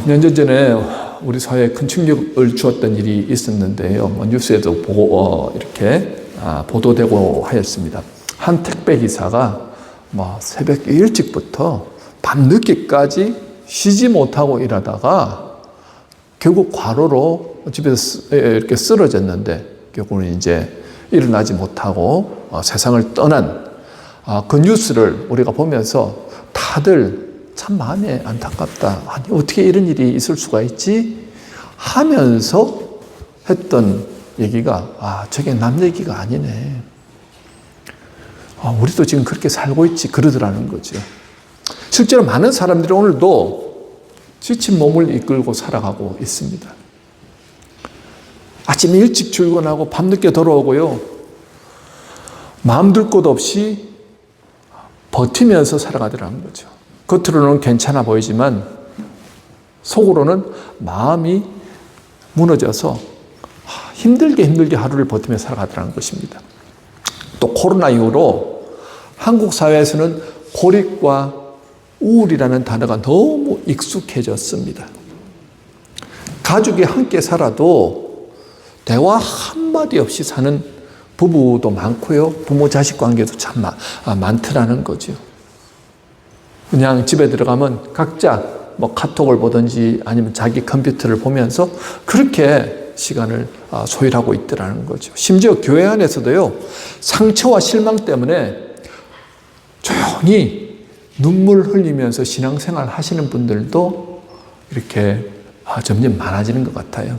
몇 년 전에 우리 사회에 큰 충격을 주었던 일이 있었는데요. 뉴스에도 이렇게 보도되고 하였습니다. 한 택배 기사가 새벽 일찍부터 밤늦게까지 쉬지 못하고 일하다가 결국 과로로 집에서 이렇게 쓰러졌는데 결국은 이제 일어나지 못하고 세상을 떠난 그 뉴스를 우리가 보면서 다들 참 마음이 안타깝다. 아니, 어떻게 이런 일이 있을 수가 있지? 하면서 했던 얘기가 저게 남 얘기가 아니네. 우리도 지금 그렇게 살고 있지 그러더라는 거죠. 실제로 많은 사람들이 오늘도 지친 몸을 이끌고 살아가고 있습니다. 아침 일찍 출근하고 밤늦게 돌아오고요. 마음 둘 곳 없이 버티면서 살아가더라는 거죠. 겉으로는 괜찮아 보이지만 속으로는 마음이 무너져서 힘들게 하루를 버티며 살아가더라는 것입니다. 또 코로나 이후로 한국 사회에서는 고립과 우울이라는 단어가 너무 익숙해졌습니다. 가족이 함께 살아도 대화 한마디 없이 사는 부부도 많고요. 부모 자식 관계도 참 많더라는 거죠. 그냥 집에 들어가면 각자 카톡을 보든지 아니면 자기 컴퓨터를 보면서 그렇게 시간을 소일하고 있더라는 거죠. 심지어 교회 안에서도요, 상처와 실망 때문에 조용히 눈물 흘리면서 신앙생활 하시는 분들도 이렇게 점점 많아지는 것 같아요.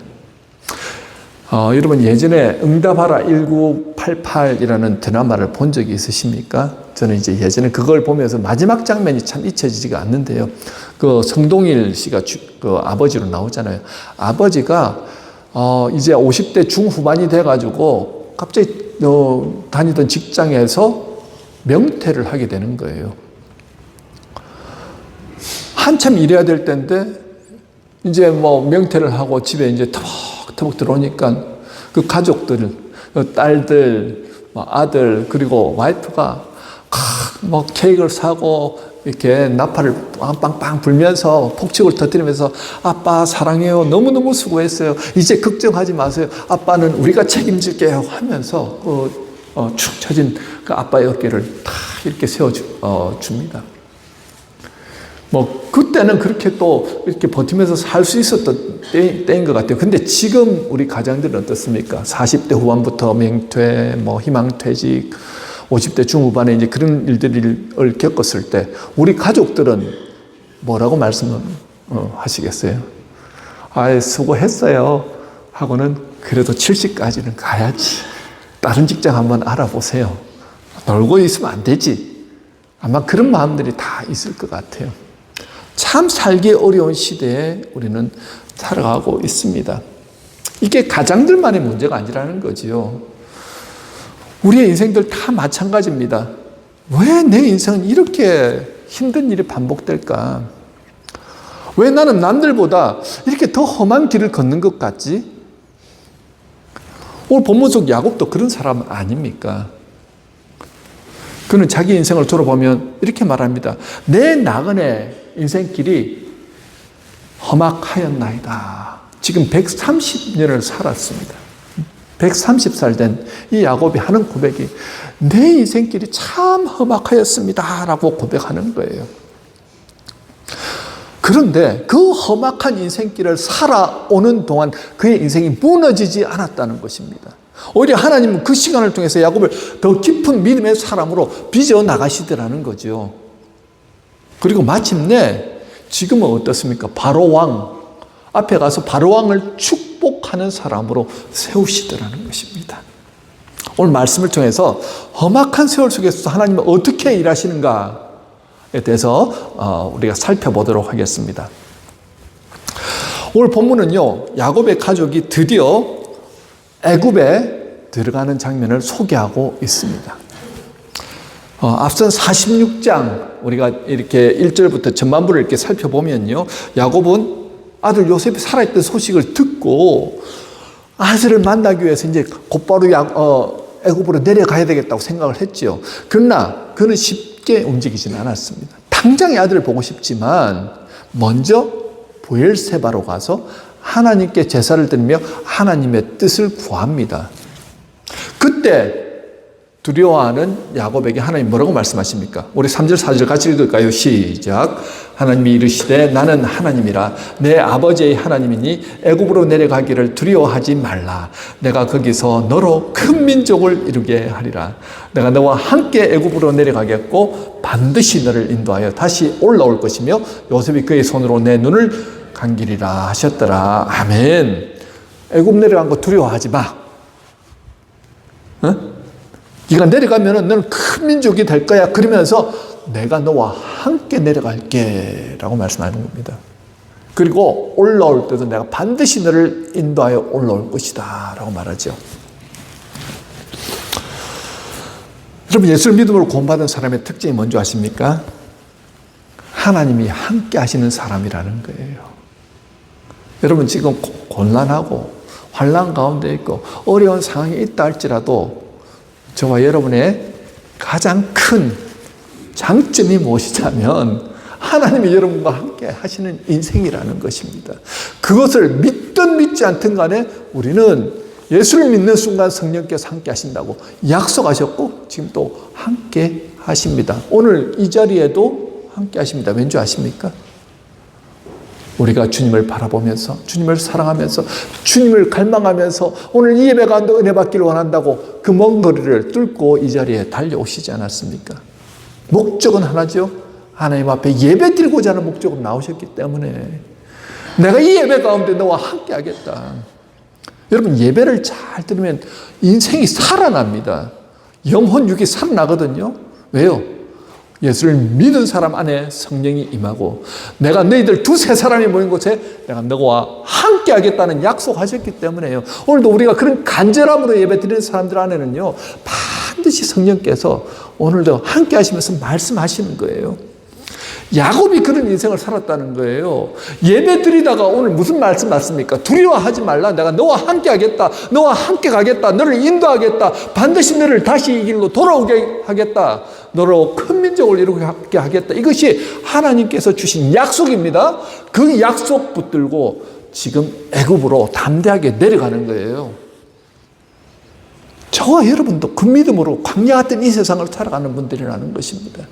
여러분 예전에 응답하라 1988이라는 드라마를 본 적이 있으십니까? 저는 이제 예전에 그걸 보면서 마지막 장면이 참 잊혀지지가 않는데요. 그 성동일 씨가 그 아버지로 나오잖아요. 아버지가 이제 50대 중후반이 돼가지고 갑자기 다니던 직장에서 명퇴를 하게 되는 거예요. 한참 일해야 될 때인데 이제 명퇴를 하고 집에 이제 터벅터벅 들어오니까 그 가족들, 딸들, 아들 그리고 와이프가 케이크를 사고 이렇게 나팔을 빵빵 불면서 폭죽을 터뜨리면서 아빠 사랑해요. 너무너무 수고했어요. 이제 걱정하지 마세요. 아빠는 우리가 책임질게요 하면서 축 처진 그 아빠의 어깨를 다 이렇게 세워줍니다. 그때는 그렇게 또 이렇게 버티면서 살 수 있었던 때인 것 같아요. 근데 지금 우리 가장들은 어떻습니까? 40대 후반부터 명퇴, 희망퇴직, 50대 중후반에 이제 그런 일들을 겪었을 때 우리 가족들은 뭐라고 말씀하시겠어요? 수고했어요. 하고는 그래도 70까지는 가야지. 다른 직장 한번 알아보세요. 놀고 있으면 안 되지. 아마 그런 마음들이 다 있을 것 같아요. 참 살기 어려운 시대에 우리는 살아가고 있습니다. 이게 가장들만의 문제가 아니라는 거지요. 우리의 인생들 다 마찬가지입니다. 왜 내 인생은 이렇게 힘든 일이 반복될까? 왜 나는 남들보다 이렇게 더 험한 길을 걷는 것 같지? 오늘 본문 속 야곱도 그런 사람 아닙니까? 그는 자기 인생을 돌아보면 이렇게 말합니다. 내 나그네 인생길이 험악하였나이다. 지금 130년을 살았습니다. 130살 된 이 야곱이 하는 고백이 내 인생길이 참 험악하였습니다 라고 고백하는 거예요. 그런데 그 험악한 인생길을 살아오는 동안 그의 인생이 무너지지 않았다는 것입니다. 오히려 하나님은 그 시간을 통해서 야곱을 더 깊은 믿음의 사람으로 빚어 나가시더라는 거죠. 그리고 마침내 지금은 어떻습니까? 바로왕 앞에 가서 바로왕을 축복하는 사람으로 세우시더라는 것입니다. 오늘 말씀을 통해서 험악한 세월 속에서 하나님은 어떻게 일하시는가에 대해서 우리가 살펴보도록 하겠습니다. 오늘 본문은요, 야곱의 가족이 드디어 애굽에 들어가는 장면을 소개하고 있습니다. 앞선 46장 우리가 이렇게 1절부터 전반부를 이렇게 살펴보면요, 야곱은 아들 요셉이 살아있던 소식을 듣고 아들을 만나기 위해서 이제 곧바로 애굽으로 내려가야 되겠다고 생각을 했죠. 그러나 그는 쉽게 움직이지는 않았습니다. 당장의 아들을 보고 싶지만 먼저 브엘세바로 가서 하나님께 제사를 드리며 하나님의 뜻을 구합니다. 그때 두려워하는 야곱에게 하나님 뭐라고 말씀하십니까? 우리 3절 4절 같이 읽을까요? 시작. 하나님이 이르시되 나는 하나님이라 내 아버지의 하나님이니 애굽으로 내려가기를 두려워하지 말라. 내가 거기서 너로 큰 민족을 이루게 하리라. 내가 너와 함께 애굽으로 내려가겠고 반드시 너를 인도하여 다시 올라올 것이며 요셉이 그의 손으로 내 눈을 감기리라 하셨더라. 아멘. 애굽 내려간 거 두려워하지 마. 어? 네가 내려가면 너는 큰 민족이 될 거야. 그러면서 내가 너와 함께 내려갈게 라고 말씀하는 겁니다. 그리고 올라올 때도 내가 반드시 너를 인도하여 올라올 것이다 라고 말하죠. 여러분, 예수를 믿음으로 구원받은 사람의 특징이 뭔지 아십니까? 하나님이 함께 하시는 사람이라는 거예요. 여러분, 지금 곤란하고 환난 가운데 있고 어려운 상황이 있다 할지라도 저와 여러분의 가장 큰 장점이 무엇이냐면 하나님이 여러분과 함께 하시는 인생이라는 것입니다. 그것을 믿든 믿지 않든 간에 우리는 예수를 믿는 순간 성령께서 함께 하신다고 약속하셨고 지금 또 함께 하십니다. 오늘 이 자리에도 함께 하십니다. 왠지 아십니까? 우리가 주님을 바라보면서 주님을 사랑하면서 주님을 갈망하면서 오늘 이 예배 가운데 은혜 받기를 원한다고 그 먼 거리를 뚫고 이 자리에 달려오시지 않았습니까? 목적은 하나죠. 하나님 앞에 예배 드리고자 하는 목적으로 나오셨기 때문에 내가 이 예배 가운데 너와 함께 하겠다. 여러분, 예배를 잘 들으면 인생이 살아납니다. 영혼 육이 살아나거든요. 왜요? 예수를 믿은 사람 안에 성령이 임하고 내가 너희들 두세 사람이 모인 곳에 내가 너와 함께 하겠다는 약속하셨기 때문에요. 오늘도 우리가 그런 간절함으로 예배 드리는 사람들 안에는요, 반드시 성령께서 오늘도 함께 하시면서 말씀하시는 거예요. 야곱이 그런 인생을 살았다는 거예요. 예배 드리다가 오늘 무슨 말씀 맞습니까? 두려워하지 말라. 내가 너와 함께 하겠다. 너와 함께 가겠다. 너를 인도하겠다. 반드시 너를 다시 이 길로 돌아오게 하겠다. 너로 큰 민족을 이루게 하겠다. 이것이 하나님께서 주신 약속입니다. 그 약속 붙들고 지금 애굽으로 담대하게 내려가는 거예요. 저와 여러분도 그 믿음으로 광야 같은 이 세상을 살아가는 분들이라는 것입니다.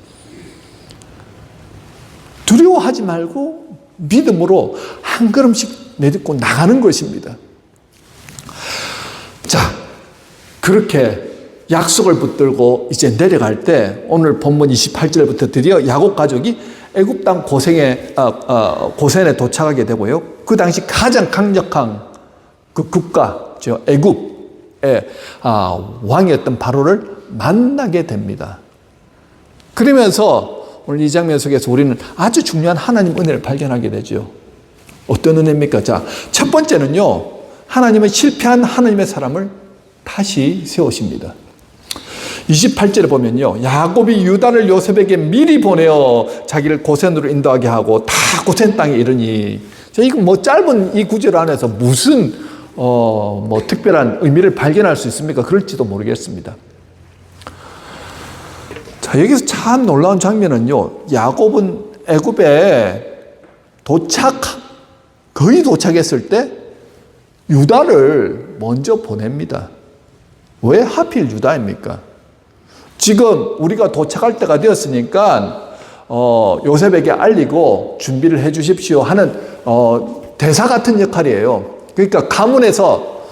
두려워하지 말고 믿음으로 한 걸음씩 내딛고 나가는 것입니다. 자, 그렇게 약속을 붙들고 이제 내려갈 때 오늘 본문 28절부터 드디어 야곱 가족이 애굽 땅 고센에 도착하게 되고요. 그 당시 가장 강력한 그 국가, 저 애굽의 왕이었던 바로를 만나게 됩니다. 그러면서 오늘 이 장면 속에서 우리는 아주 중요한 하나님 은혜를 발견하게 되죠. 어떤 은혜입니까? 자, 첫 번째는요, 하나님은 실패한 하나님의 사람을 다시 세우십니다. 28절에 보면요, 야곱이 유다를 요셉에게 미리 보내어 자기를 고센으로 인도하게 하고 다 고센 땅에 이르니, 이거 뭐 짧은 이 구절 안에서 무슨 뭐 특별한 의미를 발견할 수 있습니까? 그럴지도 모르겠습니다. 자, 여기서 참 놀라운 장면은요, 야곱은 애굽에 거의 도착했을 때 유다를 먼저 보냅니다. 왜 하필 유다입니까? 지금 우리가 도착할 때가 되었으니까 요셉에게 알리고 준비를 해 주십시오 하는 대사 같은 역할이에요. 그러니까 가문에서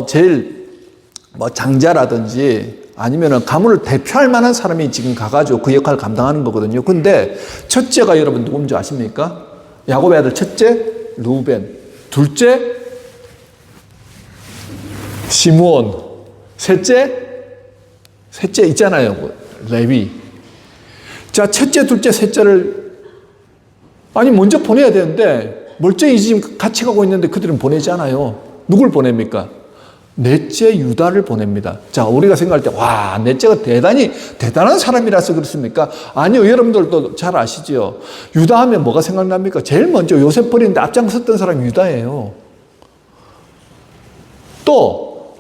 제일 장자라든지 아니면은 가문을 대표할 만한 사람이 지금 가가지고 그 역할을 감당하는 거거든요. 근데 첫째가 여러분 누군지 아십니까? 야곱의 아들 첫째 루벤, 둘째 시므온, 셋째 있잖아요, 레위. 자, 첫째, 둘째, 셋째를 먼저 보내야 되는데 멀쩡히 지금 같이 가고 있는데 그들은 보내지 않아요. 누굴 보냅니까? 넷째 유다를 보냅니다. 자, 우리가 생각할 때, 와, 넷째가 대단한 사람이라서 그렇습니까? 아니요, 여러분들도 잘 아시죠? 유다 하면 뭐가 생각납니까? 제일 먼저 요셉 버리는데 앞장섰던 사람이 유다예요. 또,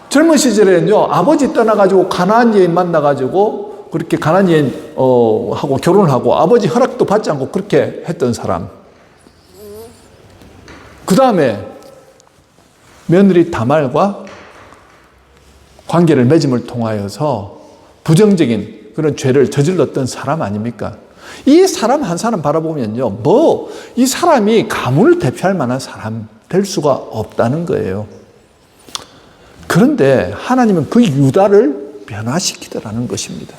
젊은 시절에는요, 아버지 떠나가지고 가나안 여인 만나가지고, 그렇게 가나안 여인, 하고 결혼을 하고, 아버지 허락도 받지 않고 그렇게 했던 사람. 그 다음에 며느리 다말과 관계를 맺음을 통하여서 부정적인 그런 죄를 저질렀던 사람 아닙니까? 이 사람 한 사람 바라보면요, 이 사람이 가문을 대표할 만한 사람 될 수가 없다는 거예요. 그런데 하나님은 그 유다를 변화시키더라는 것입니다.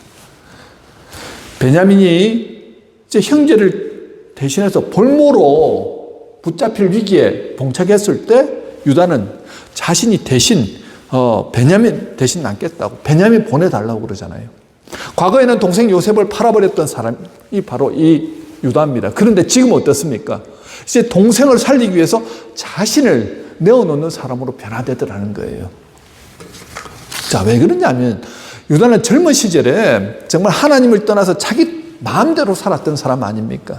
베냐민이 이제 형제를 대신해서 볼모로 붙잡힐 위기에 봉착했을 때 유다는 자신이 대신 베냐민 대신 남겠다고 베냐민 보내달라고 그러잖아요. 과거에는 동생 요셉을 팔아버렸던 사람이 바로 이 유다입니다. 그런데 지금 어떻습니까? 이제 동생을 살리기 위해서 자신을 내어놓는 사람으로 변화되더라는 거예요. 자, 왜 그러냐면 유다는 젊은 시절에 정말 하나님을 떠나서 자기 마음대로 살았던 사람 아닙니까?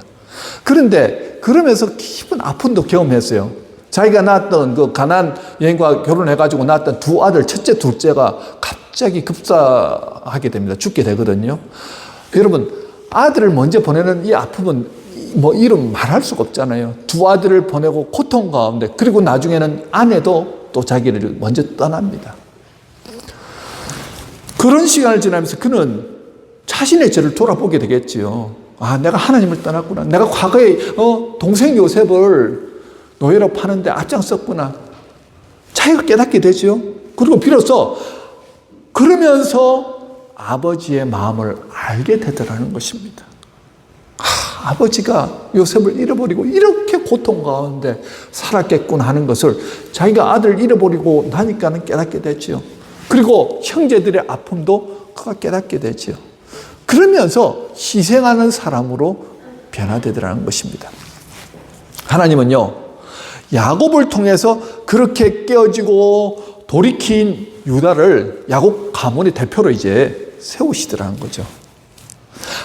그런데 그러면서 깊은 아픔도 경험했어요. 자기가 낳았던 그 가나안 여인과 결혼해가지고 낳았던 두 아들, 첫째, 둘째가 갑자기 급사하게 됩니다. 죽게 되거든요. 여러분, 아들을 먼저 보내는 이 아픔은 이름 말할 수가 없잖아요. 두 아들을 보내고 고통 가운데, 그리고 나중에는 아내도 또 자기를 먼저 떠납니다. 그런 시간을 지나면서 그는 자신의 죄를 돌아보게 되겠지요. 아, 내가 하나님을 떠났구나. 내가 과거에 동생 요셉을 노예로 파는데 앞장섰구나. 자기가 깨닫게 되죠. 그리고 비로소 그러면서 아버지의 마음을 알게 되더라는 것입니다. 아버지가 요셉을 잃어버리고 이렇게 고통 가운데 살았겠구나 하는 것을 자기가 아들을 잃어버리고 나니까는 깨닫게 되죠. 그리고 형제들의 아픔도 그가 깨닫게 되죠. 그러면서 희생하는 사람으로 변화되더라는 것입니다. 하나님은요, 야곱을 통해서 그렇게 깨어지고 돌이킨 유다를 야곱 가문의 대표로 이제 세우시더라는 거죠.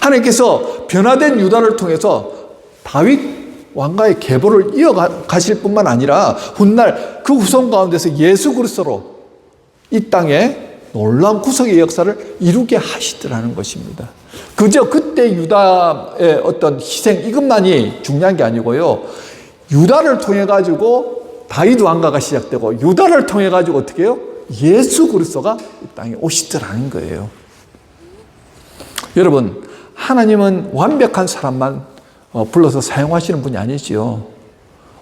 하나님께서 변화된 유다를 통해서 다윗 왕가의 계보를 이어가실 뿐만 아니라 훗날 그 후손 가운데서 예수 그리스도로 이 땅에 놀라운 구속의 역사를 이루게 하시더라는 것입니다. 그저 그때 유다의 어떤 희생 이것만이 중요한 게 아니고요. 유다를 통해 가지고 다윗 왕가가 시작되고 유다를 통해 가지고 어떻게 해요? 예수 그리스도가 이 땅에 오시더라는 거예요. 여러분, 하나님은 완벽한 사람만 불러서 사용하시는 분이 아니지요.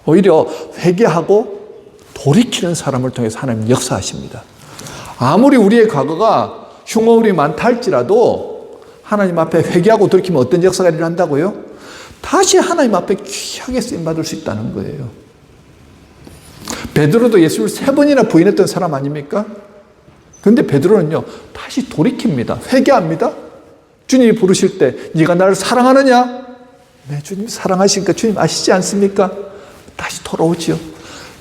오히려 회개하고 돌이키는 사람을 통해서 하나님은 역사하십니다. 아무리 우리의 과거가 흉어울이 많다 할지라도 하나님 앞에 회개하고 돌이키면 어떤 역사가 일어난다고요? 다시 하나님 앞에 귀하게 쓰임받을 수 있다는 거예요. 베드로도 예수를 3번이나 부인했던 사람 아닙니까? 그런데 베드로는요, 다시 돌이킵니다. 회개합니다. 주님이 부르실 때 네가 나를 사랑하느냐? 네, 주님 사랑하시니까 주님 아시지 않습니까? 다시 돌아오지요.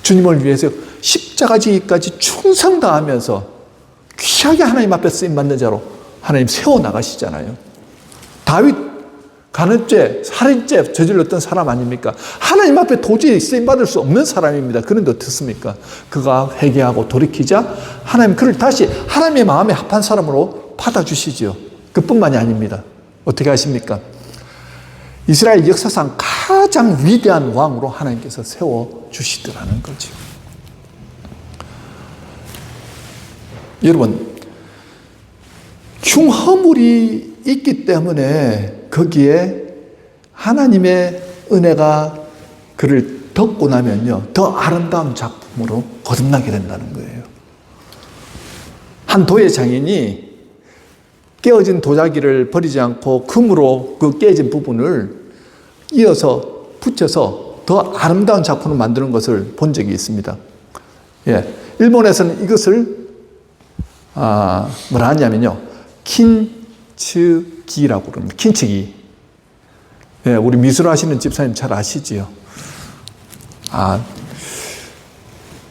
주님을 위해서 십자가 지기까지 충성 다하면서 귀하게 하나님 앞에 쓰임받는 자로 하나님 세워나가시잖아요. 다윗 간음죄, 살인죄 저질렀던 사람 아닙니까? 하나님 앞에 도저히 쓰임받을 수 없는 사람입니다. 그런데 어떻습니까? 그가 회개하고 돌이키자 하나님 그를 다시 하나님의 마음에 합한 사람으로 받아주시죠. 그뿐만이 아닙니다. 어떻게 하십니까? 이스라엘 역사상 가장 위대한 왕으로 하나님께서 세워주시더라는 거죠. 여러분, 흉허물이 있기 때문에 거기에 하나님의 은혜가 그를 덮고 나면요, 더 아름다운 작품으로 거듭나게 된다는 거예요. 한 도예 장인이 깨어진 도자기를 버리지 않고 금으로 그 깨진 부분을 이어서 붙여서 더 아름다운 작품을 만드는 것을 본 적이 있습니다. 예, 일본에서는 이것을 뭐라 하냐면요, 킨츠기라고 그럽니다. 킨츠기. 예, 우리 미술 하시는 집사님 잘 아시지요?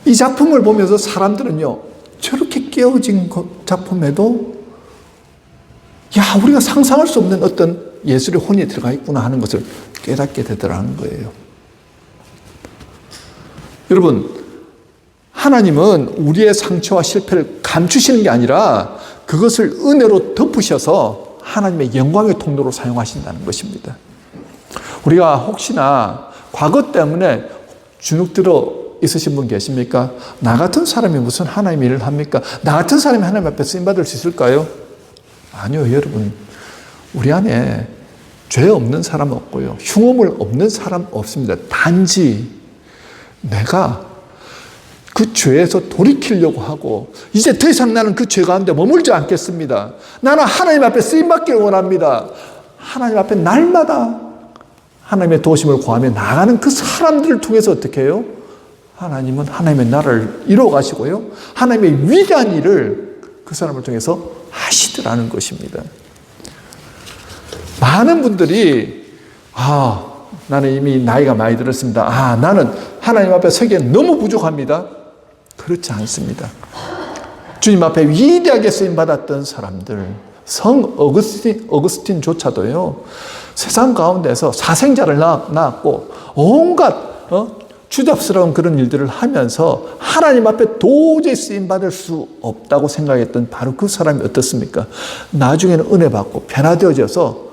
이 작품을 보면서 사람들은요, 저렇게 깨어진 작품에도 우리가 상상할 수 없는 어떤 예술의 혼이 들어가 있구나 하는 것을 깨닫게 되더라는 거예요. 여러분, 하나님은 우리의 상처와 실패를 감추시는 게 아니라 그것을 은혜로 덮으셔서 하나님의 영광의 통로로 사용하신다는 것입니다. 우리가 혹시나 과거 때문에 주눅들어 있으신 분 계십니까? 나 같은 사람이 무슨 하나님 일을 합니까? 나 같은 사람이 하나님 앞에 쓰임받을 수 있을까요? 아니요, 여러분. 우리 안에 죄 없는 사람 없고요. 흉음을 없는 사람 없습니다. 단지 내가 그 죄에서 돌이키려고 하고 이제 더 이상 나는 그 죄 가운데 머물지 않겠습니다. 나는 하나님 앞에 쓰임받기를 원합니다. 하나님 앞에 날마다 하나님의 도우심을 구하며 나가는 그 사람들을 통해서 어떻게 해요? 하나님은 하나님의 나라를 이루어 가시고요. 하나님의 위대한 일을 그 사람을 통해서 하시더라는 것입니다. 많은 분들이 나는 이미 나이가 많이 들었습니다. 나는 하나님 앞에 서기에 너무 부족합니다. 그렇지 않습니다. 주님 앞에 위대하게 쓰임받았던 사람들, 성 어거스틴조차도요, 세상 가운데서 사생자를 낳았고 온갖 추잡스러운 그런 일들을 하면서 하나님 앞에 도저히 쓰임받을 수 없다고 생각했던 바로 그 사람이 어떻습니까? 나중에는 은혜 받고 변화되어져서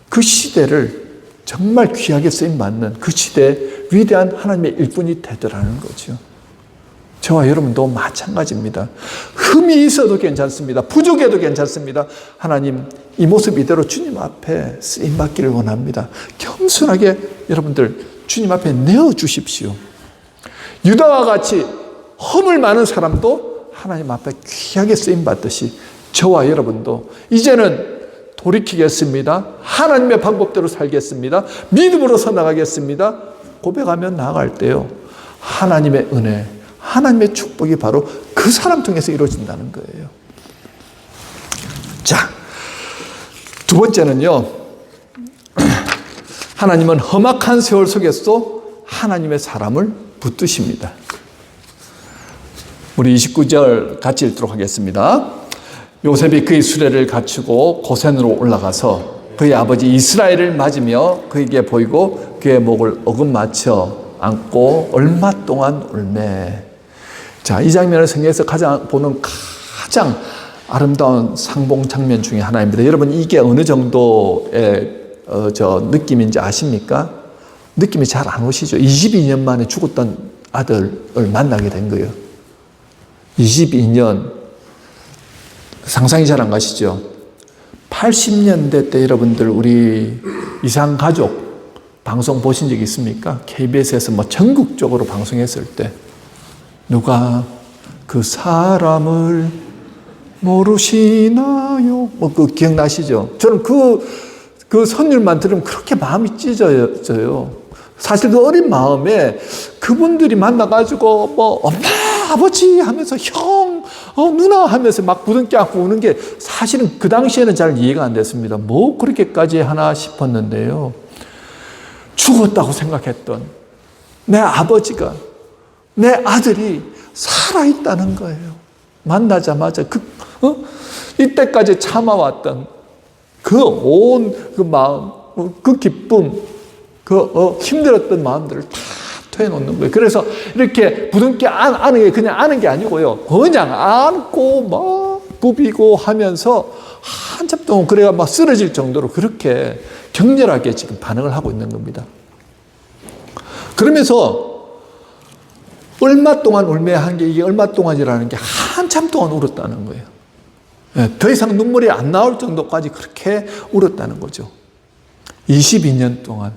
그 시대를 정말 귀하게 쓰임받는 그 시대의 위대한 하나님의 일꾼이 되더라는 거죠. 저와 여러분도 마찬가지입니다. 흠이 있어도 괜찮습니다. 부족해도 괜찮습니다. 하나님, 이 모습 이대로 주님 앞에 쓰임받기를 원합니다. 겸손하게 여러분들 주님 앞에 내어주십시오. 유다와 같이 허물 많은 사람도 하나님 앞에 귀하게 쓰임받듯이 저와 여러분도 이제는 돌이키겠습니다. 하나님의 방법대로 살겠습니다. 믿음으로서 나가겠습니다. 고백하면 나아갈 때요, 하나님의 은혜, 하나님의 축복이 바로 그 사람 통해서 이루어진다는 거예요. 자, 두 번째는요, 하나님은 험악한 세월 속에서도 하나님의 사람을 붙드십니다. 우리 29절 같이 읽도록 하겠습니다. 요셉이 그의 수레를 갖추고 고센으로 올라가서 그의 아버지 이스라엘을 맞으며 그에게 보이고 그의 목을 어긋맞춰 안고 얼마 동안 울매. 자, 이 장면을 성경에서 보는 가장 아름다운 상봉 장면 중에 하나입니다. 여러분, 이게 어느 정도의 느낌인지 아십니까? 느낌이 잘 안 오시죠? 22년 만에 죽었던 아들을 만나게 된 거예요. 22년. 상상이 잘 안 가시죠? 80년대 때 여러분들 우리 이상가족 방송 보신 적 있습니까? KBS에서 전국적으로 방송했을 때 누가 그 사람을 모르시나요? 그 기억나시죠? 저는 그 선율만 들으면 그렇게 마음이 찢어져요. 사실 그 어린 마음에 그분들이 만나가지고 엄마, 아버지 하면서 형, 누나 하면서 막 부둥켜 안고 우는 게 사실은 그 당시에는 잘 이해가 안 됐습니다. 뭐 그렇게까지 하나 싶었는데요. 죽었다고 생각했던 내 아버지가, 내 아들이 살아있다는 거예요. 만나자마자 이때까지 참아왔던 그 마음, 그 기쁨, 힘들었던 마음들을 다 토해놓는 거예요. 그래서 이렇게 부둥켜 안는 게 그냥 아는 게 아니고요. 그냥 안고 막 부비고 하면서 한참 동안 그래가 막 쓰러질 정도로 그렇게 격렬하게 지금 반응을 하고 있는 겁니다. 그러면서 얼마 동안 울매한 게 이게 얼마 동안이라는 게 한참 동안 울었다는 거예요. 더 이상 눈물이 안 나올 정도까지 그렇게 울었다는 거죠. 22년 동안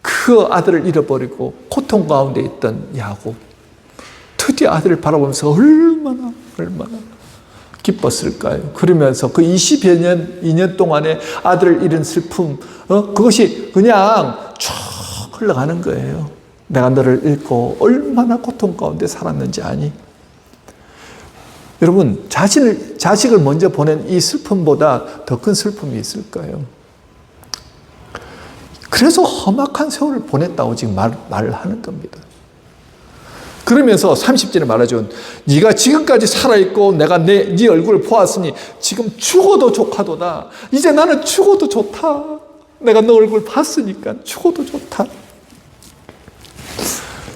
그 아들을 잃어버리고 고통 가운데 있던 야곱, 드디어 아들을 바라보면서 얼마나 기뻤을까요? 그러면서 그 22년 동안의 아들을 잃은 슬픔, 그것이 그냥 쭉 흘러가는 거예요. 내가 너를 잃고 얼마나 고통 가운데 살았는지 아니? 여러분, 자식을 먼저 보낸 이 슬픔보다 더 큰 슬픔이 있을까요? 그래서 험악한 세월을 보냈다고 지금 말을 하는 겁니다. 그러면서 30절에 말하죠. 네가 지금까지 살아있고 내가 네 얼굴을 보았으니 지금 죽어도 좋하도다. 이제 나는 죽어도 좋다. 내가 너 얼굴 봤으니까 죽어도 좋다.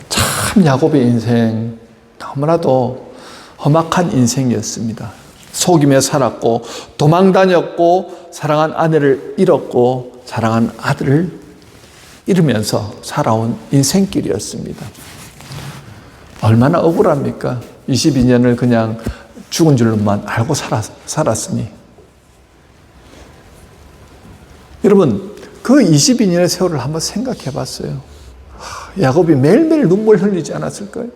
참 야곱의 인생 너무나도 험악한 인생이었습니다. 속이며 살았고 도망 다녔고 사랑한 아내를 잃었고 사랑한 아들을 잃으면서 살아온 인생길이었습니다. 얼마나 억울합니까? 22년을 그냥 죽은 줄만 알고 살았으니. 여러분, 그 22년의 세월을 한번 생각해 봤어요. 야곱이 매일매일 눈물 흘리지 않았을까요?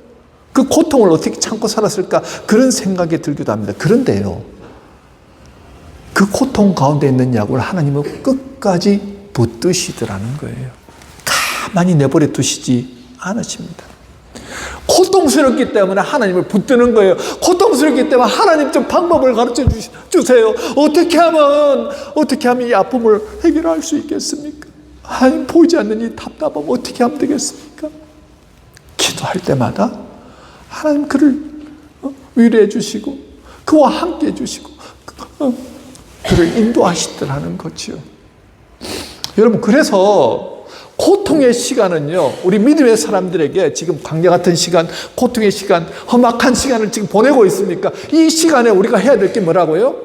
그 고통을 어떻게 참고 살았을까? 그런 생각이 들기도 합니다. 그런데요, 그 고통 가운데 있는 야곱을 하나님은 끝까지 붙드시더라는 거예요. 가만히 내버려 두시지 않으십니다. 고통스럽기 때문에 하나님을 붙드는 거예요. 고통스럽기 때문에 하나님 좀 방법을 가르쳐 주세요. 어떻게 하면 이 아픔을 해결할 수 있겠습니까? 하나님 보이지 않는 이 답답함 어떻게 하면 되겠습니까? 기도할 때마다 하나님 그를 위로해 주시고 그와 함께 해 주시고 그를 인도하시더라는 거지요. 여러분, 그래서 고통의 시간은요, 우리 믿음의 사람들에게 지금 광야 같은 시간, 고통의 시간, 험악한 시간을 지금 보내고 있습니까? 이 시간에 우리가 해야 될 게 뭐라고요?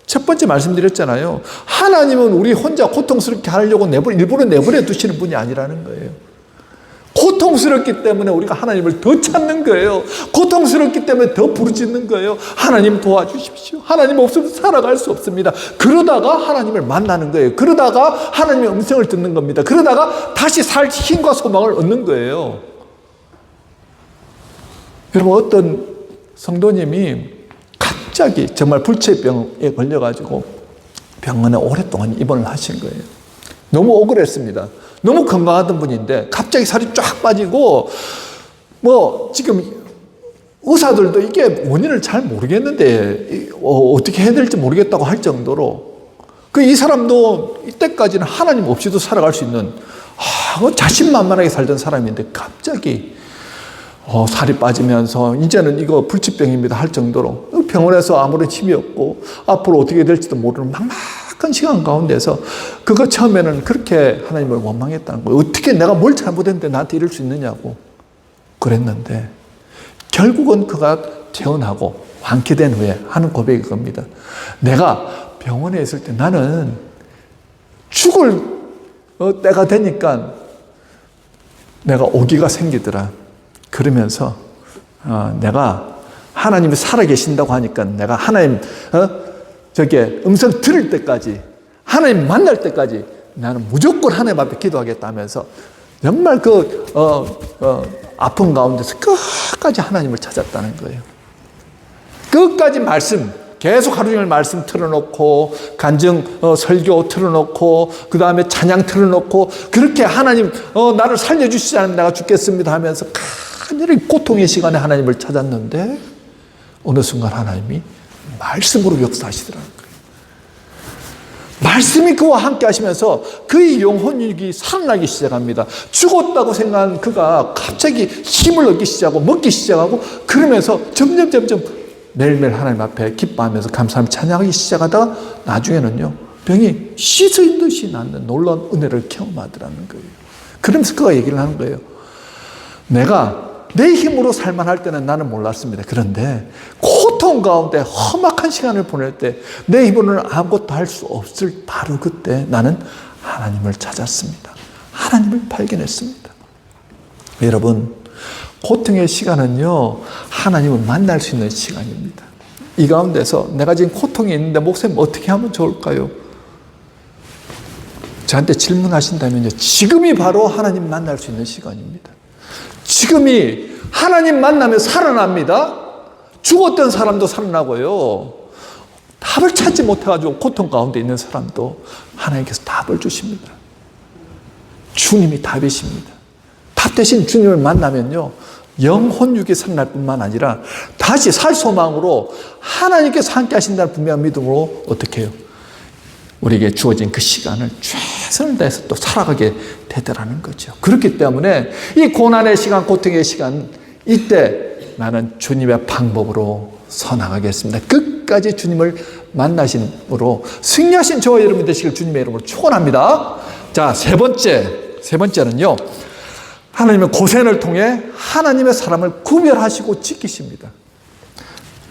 첫 번째 말씀드렸잖아요. 하나님은 우리 혼자 고통스럽게 하려고 일부러 내버려 두시는 분이 아니라는 거예요. 고통스럽기 때문에 우리가 하나님을 더 찾는 거예요. 고통스럽기 때문에 더 부르짖는 거예요. 하나님 도와주십시오. 하나님 없으면 살아갈 수 없습니다. 그러다가 하나님을 만나는 거예요. 그러다가 하나님의 음성을 듣는 겁니다. 그러다가 다시 살 힘과 소망을 얻는 거예요. 여러분, 어떤 성도님이 갑자기 정말 불치병에 걸려가지고 병원에 오랫동안 입원을 하신 거예요. 너무 억울했습니다. 너무 건강하던 분인데 갑자기 살이 쫙 빠지고 지금 의사들도 이게 원인을 잘 모르겠는데 어떻게 해야 될지 모르겠다고 할 정도로 이 사람도 이때까지는 하나님 없이도 살아갈 수 있는 자신만만하게 살던 사람인데 갑자기 살이 빠지면서 이제는 이거 불치병입니다 할 정도로 병원에서 아무런 힘이 없고 앞으로 어떻게 될지도 모르는 막막한 시간 가운데서 그거 처음에는 그렇게 하나님을 원망했다는 거예요. 어떻게 내가 뭘 잘못했는데 나한테 이럴 수 있느냐고 그랬는데 결국은 그가 퇴원하고 완쾌된 후에 하는 고백이 겁니다. 내가 병원에 있을 때 나는 죽을 때가 되니까 내가 오기가 생기더라. 그러면서 내가 하나님이 살아계신다고 하니까 내가 하나님 음성 들을 때까지 하나님 만날 때까지 나는 무조건 하나님 앞에 기도하겠다면서 정말 아픔 가운데서 끝까지 하나님을 찾았다는 거예요. 끝까지 말씀 계속 하루 종일 말씀 틀어놓고 간증 설교 틀어놓고 그 다음에 찬양 틀어놓고 그렇게 하나님 나를 살려주시지 않으면 내가 죽겠습니다 하면서 간절히 고통의 시간에 하나님을 찾았는데 어느 순간 하나님이 말씀으로 역사하시더라는 거예요. 말씀이 그와 함께 하시면서 그의 영혼육이 살아나기 시작합니다. 죽었다고 생각한 그가 갑자기 힘을 얻기 시작하고 먹기 시작하고 그러면서 점점 매일매일 하나님 앞에 기뻐하면서 감사하며 찬양하기 시작하다가 나중에는요 병이 씻어인 듯이 낫는 놀라운 은혜를 경험하더라는 거예요. 그러면서 그가 얘기를 하는 거예요. 내가 내 힘으로 살만할 때는 나는 몰랐습니다. 그런데 고통 가운데 험악한 시간을 보낼 때 내 힘으로는 아무것도 할 수 없을 바로 그때 나는 하나님을 찾았습니다. 하나님을 발견했습니다. 여러분, 고통의 시간은요 하나님을 만날 수 있는 시간입니다. 이 가운데서 내가 지금 고통이 있는데 목사님 어떻게 하면 좋을까요? 저한테 질문하신다면요 지금이 바로 하나님 만날 수 있는 시간입니다. 지금이 하나님 만나면 살아납니다. 죽었던 사람도 살아나고요. 답을 찾지 못해가지고 고통 가운데 있는 사람도 하나님께서 답을 주십니다. 주님이 답이십니다. 답 대신 주님을 만나면요 영혼육이 살아날 뿐만 아니라 다시 살 소망으로 하나님께서 함께 하신다는 분명한 믿음으로 어떻게 해요? 우리에게 주어진 그 시간을 최선을 다해서 또 살아가게 되더라는 거죠. 그렇기 때문에 이 고난의 시간, 고통의 시간 이때 나는 주님의 방법으로 서나가겠습니다. 끝까지 주님을 만나심으로 승리하신 저와 여러분 되시길 주님의 이름으로 축원합니다. 자, 세 번째는요. 하나님은 고생을 통해 하나님의 사람을 구별하시고 지키십니다.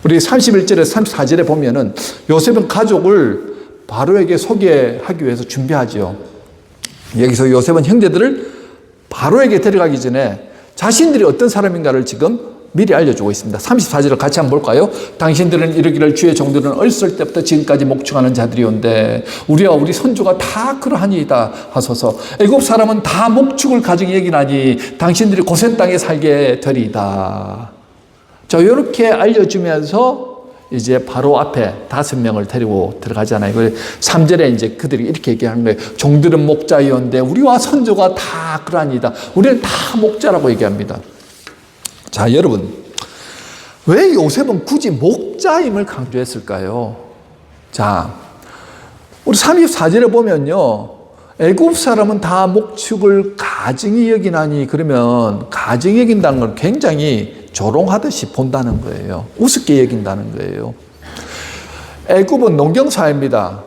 우리 31절에서 34절에 보면은 요셉은 가족을 바로에게 소개하기 위해서 준비하지요. 여기서 요셉은 형제들을 바로에게 데려가기 전에 자신들이 어떤 사람인가를 지금 미리 알려주고 있습니다. 34절을 같이 한번 볼까요? 당신들은 이르기를 주의 종들은 어렸을 때부터 지금까지 목축하는 자들이온데 우리와 우리 선조가 다 그러하니이다 하소서. 애굽 사람은 다 목축을 가정히 여기나니 당신들이 고센 땅에 살게 되리이다. 자, 이렇게 알려주면서 이제 바로 앞에 5명을 데리고 들어가잖아요. 3절에 이제 그들이 이렇게 얘기하는 거예요. 종들은 목자이온데 우리와 선조가 다 그러하니이다. 우리는 다 목자라고 얘기합니다. 자, 여러분, 왜 요셉은 굳이 목자임을 강조했을까요? 자, 우리 34절에 보면요, 애굽 사람은 다 목축을 가증히 여기나니, 그러면 가증히 여긴다는 건 굉장히 조롱하듯이 본다는 거예요. 우습게 여긴다는 거예요. 애굽은 농경사회입니다.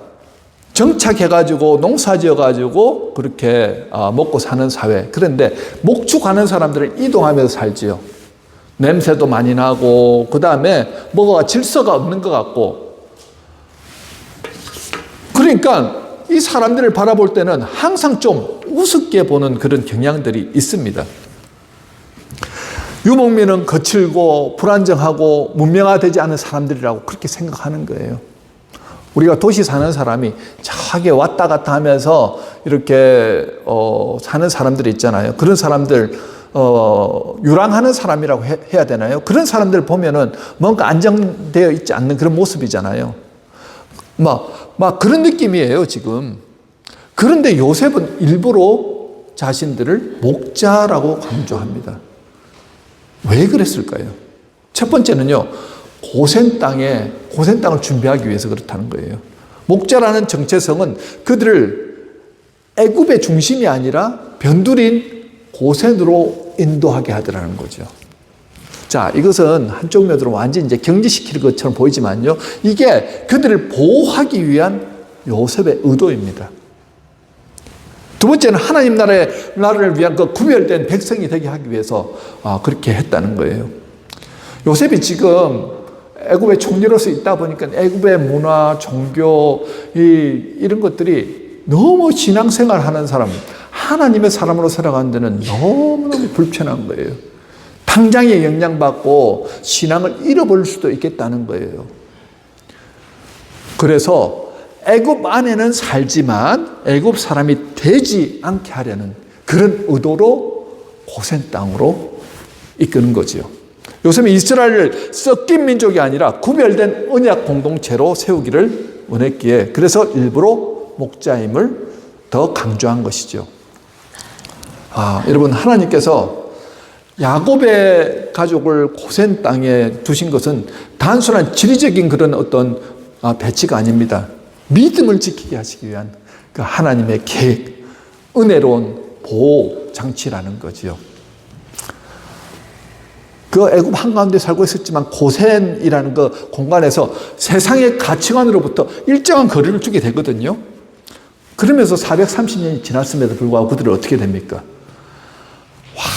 정착해가지고 농사지어가지고 그렇게 먹고 사는 사회. 그런데 목축하는 사람들은 이동하면서 살지요. 냄새도 많이 나고, 그 다음에 뭐가 질서가 없는 것 같고. 그러니까 이 사람들을 바라볼 때는 항상 좀 우습게 보는 그런 경향들이 있습니다. 유목민은 거칠고 불안정하고 문명화되지 않은 사람들이라고 그렇게 생각하는 거예요. 우리가 도시 사는 사람이 저기 왔다 갔다 하면서 이렇게 사는 사람들이 있잖아요. 그런 사람들 유랑하는 사람이라고 해야 되나요? 그런 사람들 보면은 뭔가 안정되어 있지 않는 그런 모습이잖아요. 막 그런 느낌이에요, 지금. 그런데 요셉은 일부러 자신들을 목자라고 강조합니다. 왜 그랬을까요? 첫 번째는요, 고센 땅을 준비하기 위해서 그렇다는 거예요. 목자라는 정체성은 그들을 애굽의 중심이 아니라 변두린 고센으로 인도하게 하더라는 거죠. 자, 이것은 한쪽 면으로 완전히 이제 경지시키는 것처럼 보이지만요, 이게 그들을 보호하기 위한 요셉의 의도입니다. 두 번째는 하나님 나라를 위한 그 구별된 백성이 되게 하기 위해서 그렇게 했다는 거예요. 요셉이 지금 애굽의 총리로서 있다 보니까 애굽의 문화, 종교, 이런 것들이 너무 신앙생활 하는 사람, 하나님의 사람으로 살아가는 데는 너무너무 불편한 거예요. 당장에 영향받고 신앙을 잃어버릴 수도 있겠다는 거예요. 그래서 애굽 안에는 살지만 애굽 사람이 되지 않게 하려는 그런 의도로 고센 땅으로 이끄는 거지요. 요셉은 이스라엘을 섞인 민족이 아니라 구별된 언약 공동체로 세우기를 원했기에 그래서 일부러 목자임을 더 강조한 것이죠. 여러분, 하나님께서 야곱의 가족을 고센 땅에 두신 것은 단순한 지리적인 그런 어떤 배치가 아닙니다. 믿음을 지키게 하시기 위한 그 하나님의 계획, 은혜로운 보호 장치라는 거지요. 그 애굽 한가운데 살고 있었지만 고센이라는 그 공간에서 세상의 가치관으로부터 일정한 거리를 두게 되거든요. 그러면서 430년이 지났음에도 불구하고 그들은 어떻게 됩니까?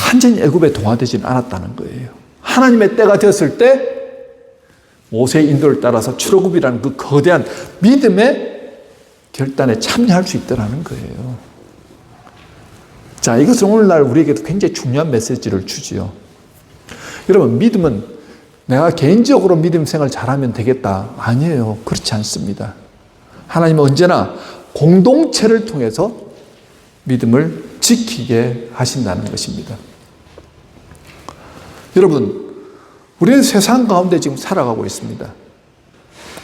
완전히 애굽에 동화되지는 않았다는 거예요. 하나님의 때가 되었을 때 모세의 인도를 따라서 출애굽이라는 그 거대한 믿음의 결단에 참여할 수 있다는 거예요. 자, 이것은 오늘날 우리에게도 굉장히 중요한 메시지를 주지요. 여러분, 믿음은 내가 개인적으로 믿음 생활 잘하면 되겠다. 아니에요. 그렇지 않습니다. 하나님은 언제나 공동체를 통해서 믿음을 지키게 하신다는 것입니다. 여러분, 우리는 세상 가운데 지금 살아가고 있습니다.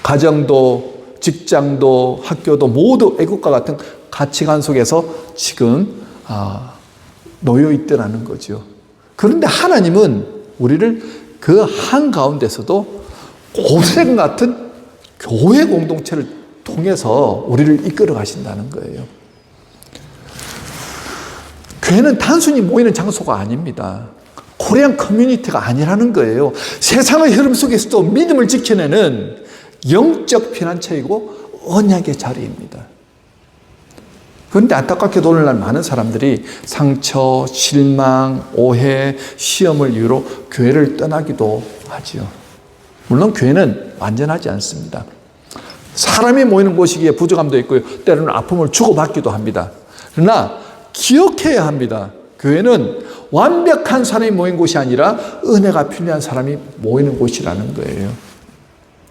가정도, 직장도, 학교도 모두 애국과 같은 가치관 속에서 지금 놓여 있더라는 거죠. 그런데 하나님은 우리를 그 한가운데서도 고생 같은 교회 공동체를 통해서 우리를 이끌어 가신다는 거예요. 교회는 단순히 모이는 장소가 아닙니다. 코리안 커뮤니티가 아니라는 거예요. 세상의 흐름 속에서도 믿음을 지켜내는 영적 피난처이고 언약의 자리입니다. 그런데 안타깝게도 오늘날 많은 사람들이 상처, 실망, 오해, 시험을 이유로 교회를 떠나기도 하지요. 물론 교회는 완전하지 않습니다. 사람이 모이는 곳이기에 부족함도 있고요. 때로는 아픔을 주고받기도 합니다. 그러나 기억해야 합니다. 교회는 완벽한 사람이 모인 곳이 아니라 은혜가 필요한 사람이 모이는 곳이라는 거예요.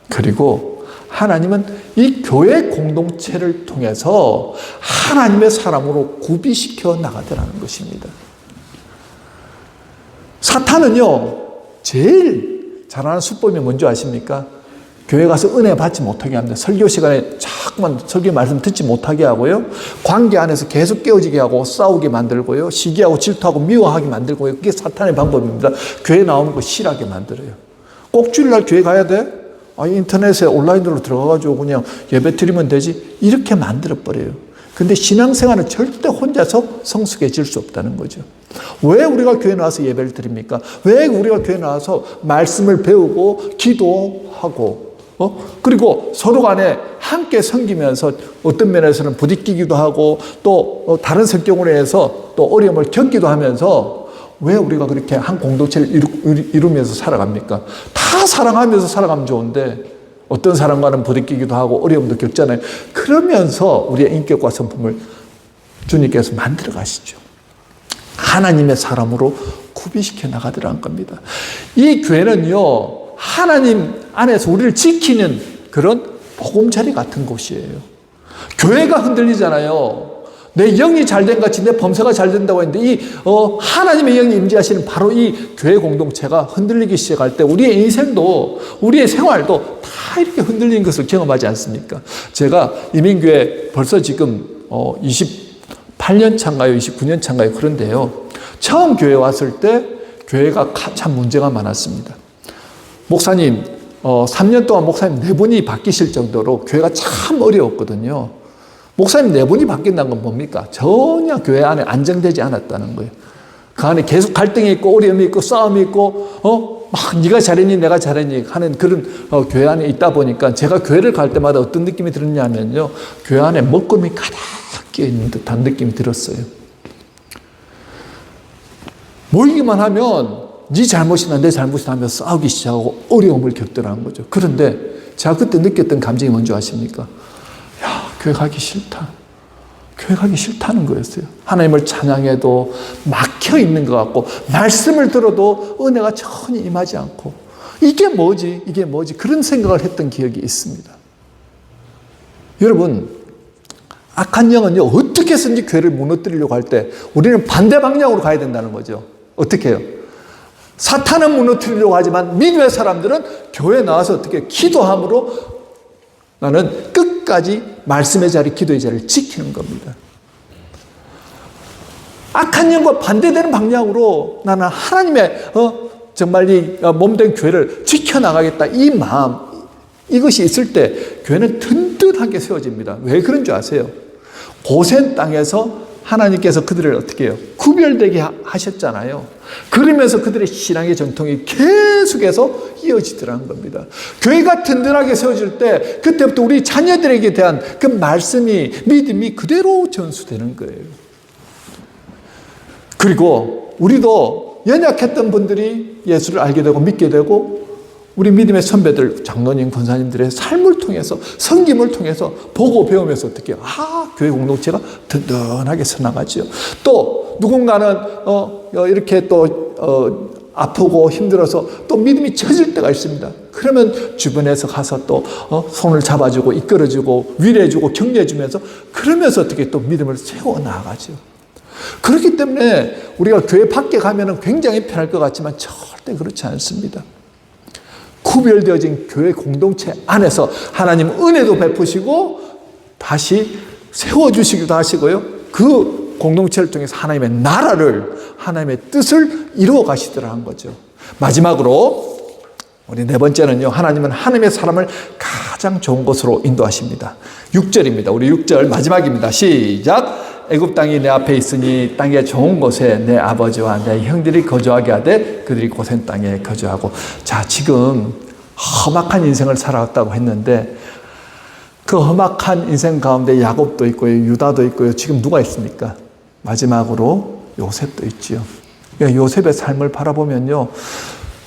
그리고 하나님은 이 교회 공동체를 통해서 하나님의 사람으로 구비시켜 나가더라는 것입니다. 사탄은요, 제일 잘하는 수법이 뭔지 아십니까? 교회 가서 은혜 받지 못하게 합니다. 설교 시간에 자꾸만 설교 말씀 듣지 못하게 하고요. 관계 안에서 계속 깨어지게 하고 싸우게 만들고요. 시기하고 질투하고 미워하게 만들고요. 그게 사탄의 방법입니다. 교회 나오는 거 싫어하게 만들어요. 꼭 주일날 교회 가야 돼? 인터넷에 온라인으로 들어가가지고 그냥 예배 드리면 되지? 이렇게 만들어버려요. 근데 신앙생활은 절대 혼자서 성숙해질 수 없다는 거죠. 왜 우리가 교회 나와서 예배를 드립니까? 왜 우리가 교회 나와서 말씀을 배우고 기도하고 그리고 서로 간에 함께 섬기면서 어떤 면에서는 부딪히기도 하고 또 다른 성격으로 해서 또 어려움을 겪기도 하면서 왜 우리가 그렇게 한 공동체를 이루면서 살아갑니까? 다 사랑하면서 살아가면 좋은데 어떤 사람과는 부딪히기도 하고 어려움도 겪잖아요. 그러면서 우리의 인격과 성품을 주님께서 만들어 가시죠. 하나님의 사람으로 구비시켜 나가더라는 겁니다. 이 교회는요, 하나님 안에서 우리를 지키는 그런 보금자리 같은 곳이에요. 교회가 흔들리잖아요. 내 영이 잘된 같이 내 범사가 잘 된다고 했는데 하나님의 영이 임재하시는 바로 이 교회 공동체가 흔들리기 시작할 때 우리의 인생도 우리의 생활도 다 이렇게 흔들리는 것을 경험하지 않습니까? 제가 이민교회 벌써 지금 28년 차인가요? 29년 차인가요? 그런데요. 처음 교회 왔을 때 교회가 참 문제가 많았습니다. 목사님 3년 동안 목사님 4분이 바뀌실 정도로 교회가 참 어려웠거든요. 목사님 4분이 바뀐다는 건 뭡니까? 전혀 교회 안에 안정되지 않았다는 거예요. 그 안에 계속 갈등이 있고 어려움이 있고 싸움이 있고 막 네가 잘했니 내가 잘했니 하는 그런 교회 안에 있다 보니까 제가 교회를 갈 때마다 어떤 느낌이 들었냐면요. 교회 안에 먹구름이 가득 끼어있는 듯한 느낌이 들었어요. 모이기만 하면 네 잘못이나 내 잘못이나 하면서 싸우기 시작하고 어려움을 겪더라는 거죠. 그런데 제가 그때 느꼈던 감정이 뭔지 아십니까? 교회 가기 싫다. 교회 가기 싫다는 거였어요. 하나님을 찬양해도 막혀 있는 것 같고 말씀을 들어도 은혜가 전혀 임하지 않고 이게 뭐지? 이게 뭐지? 그런 생각을 했던 기억이 있습니다. 여러분, 악한 영은요, 어떻게 해서든지 교회를 무너뜨리려고 할 때 우리는 반대 방향으로 가야 된다는 거죠. 어떻게 해요? 사탄은 무너뜨리려고 하지만 믿음의 사람들은 교회에 나와서 어떻게 기도함으로 나는 끝까지 말씀의 자리, 기도의 자리를 지키는 겁니다. 악한 영과 반대되는 방향으로 나는 하나님의 정말 이 몸된 교회를 지켜나가겠다 이 마음, 이것이 있을 때 교회는 든든하게 세워집니다. 왜 그런 줄 아세요? 고센 땅에서 하나님께서 그들을 어떻게 해요? 구별되게 하셨잖아요. 그러면서 그들의 신앙의 전통이 계속해서 이어지더라는 겁니다. 교회가 든든하게 세워질 때 그때부터 우리 자녀들에게 대한 그 말씀이 믿음이 그대로 전수되는 거예요. 그리고 우리도 연약했던 분들이 예수를 알게 되고 믿게 되고 우리 믿음의 선배들, 장로님, 권사님들의 삶을 통해서 섬김을 통해서 보고 배우면서 어떻게 해요? 교회 공동체가 든든하게 서나가죠. 또 누군가는 이렇게 또 아프고 힘들어서 또 믿음이 젖을 때가 있습니다. 그러면 주변에서 가서 또 손을 잡아주고 이끌어주고 위로해주고 격려해주면서 그러면서 어떻게 또 믿음을 세워나가죠. 그렇기 때문에 우리가 교회 밖에 가면 굉장히 편할 것 같지만 절대 그렇지 않습니다. 구별되어진 교회 공동체 안에서 하나님 은혜도 베푸시고 다시 세워주시기도 하시고요. 그 공동체를 통해서 하나님의 나라를, 하나님의 뜻을 이루어 가시더라는 거죠. 마지막으로 우리 네 번째는요. 하나님은 하나님의 사람을 가장 좋은 곳으로 인도하십니다. 6절입니다. 우리 6절 마지막입니다. 시작! 애굽 땅이 내 앞에 있으니 땅의 좋은 곳에 내 아버지와 내 형들이 거주하게 하되 그들이 고센 땅에 거주하고. 자, 지금 험악한 인생을 살아왔다고 했는데 그 험악한 인생 가운데 야곱도 있고요, 유다도 있고요. 지금 누가 있습니까? 마지막으로 요셉도 있지요. 요셉의 삶을 바라보면요,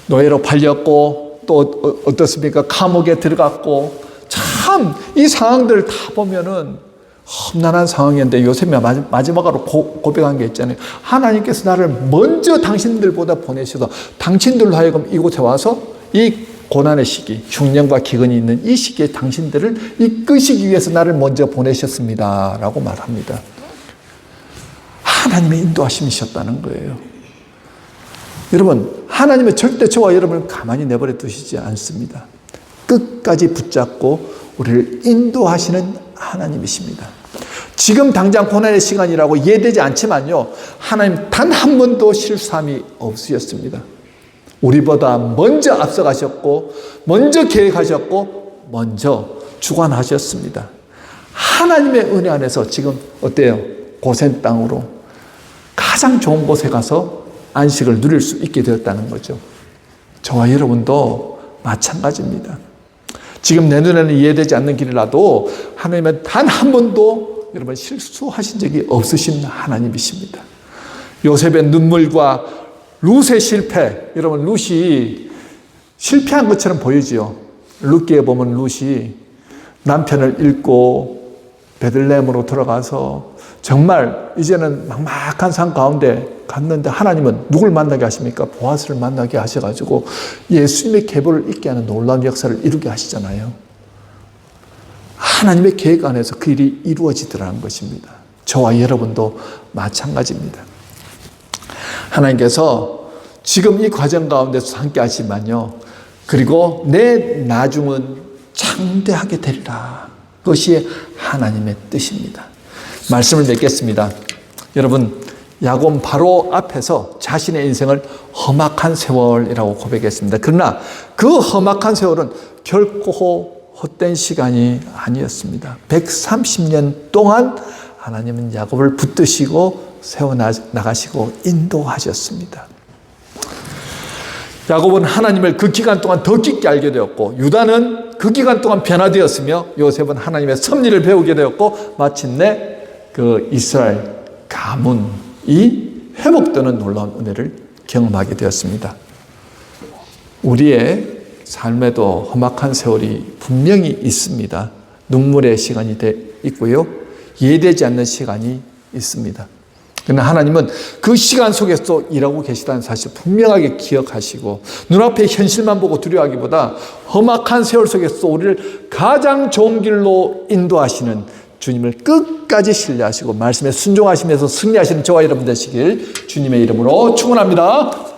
노예로 팔렸고 또 어떻습니까? 감옥에 들어갔고 참 이 상황들을 다 보면은 험난한 상황이었는데 요셉이 마지막으로 고백한 게 있잖아요. 하나님께서 나를 먼저 당신들보다 보내셔서 당신들로 하여금 이곳에 와서 이 고난의 시기, 흉년과 기근이 있는 이 시기에 당신들을 이끄시기 위해서 나를 먼저 보내셨습니다. 라고 말합니다. 하나님의 인도하심이셨다는 거예요. 여러분, 하나님은 절대 저와 여러분을 가만히 내버려 두시지 않습니다. 끝까지 붙잡고 우리를 인도하시는 하나님이십니다. 지금 당장 고난의 시간이라고 이해되지 않지만요, 하나님 단 한 번도 실수함이 없으셨습니다. 우리보다 먼저 앞서가셨고, 먼저 계획하셨고, 먼저 주관하셨습니다. 하나님의 은혜 안에서 지금 어때요? 고센 땅으로 가장 좋은 곳에 가서 안식을 누릴 수 있게 되었다는 거죠. 저와 여러분도 마찬가지입니다. 지금 내 눈에는 이해되지 않는 길이라도 하나님은 단 한 번도 여러분 실수하신 적이 없으신 하나님이십니다. 요셉의 눈물과 룻의 실패, 여러분 룻이 실패한 것처럼 보이지요. 룻기에 보면 룻이 남편을 잃고 베들레헴으로 들어가서 정말 이제는 막막한 산 가운데 갔는데 하나님은 누굴 만나게 하십니까? 보아스를 만나게 하셔가지고 예수님의 계보를 잇게 하는 놀라운 역사를 이루게 하시잖아요. 하나님의 계획 안에서 그 일이 이루어지더라는 것입니다. 저와 여러분도 마찬가지입니다. 하나님께서 지금 이 과정 가운데서 함께 하시지만요, 그리고 내 나중은 창대하게 되리라. 그것이 하나님의 뜻입니다. 말씀을 맺겠습니다. 여러분, 야곱 바로 앞에서 자신의 인생을 험악한 세월이라고 고백했습니다. 그러나 그 험악한 세월은 결코 헛된 시간이 아니었습니다. 130년 동안 하나님은 야곱을 붙드시고 세워나가시고 인도하셨습니다. 야곱은 하나님을 그 기간 동안 더 깊게 알게 되었고, 유다는 그 기간 동안 변화되었으며, 요셉은 하나님의 섭리를 배우게 되었고, 마침내 그 이스라엘 가문이 회복되는 놀라운 은혜를 경험하게 되었습니다. 우리의 삶에도 험악한 세월이 분명히 있습니다. 눈물의 시간이 있고요, 이해되지 않는 시간이 있습니다. 그러나 하나님은 그 시간 속에서 일하고 계시다는 사실 분명하게 기억하시고, 눈앞의 현실만 보고 두려워하기보다 험악한 세월 속에서 우리를 가장 좋은 길로 인도하시는 주님을 끝까지 신뢰하시고 말씀에 순종하시면서 승리하시는 저와 여러분 되시길 주님의 이름으로 축원합니다.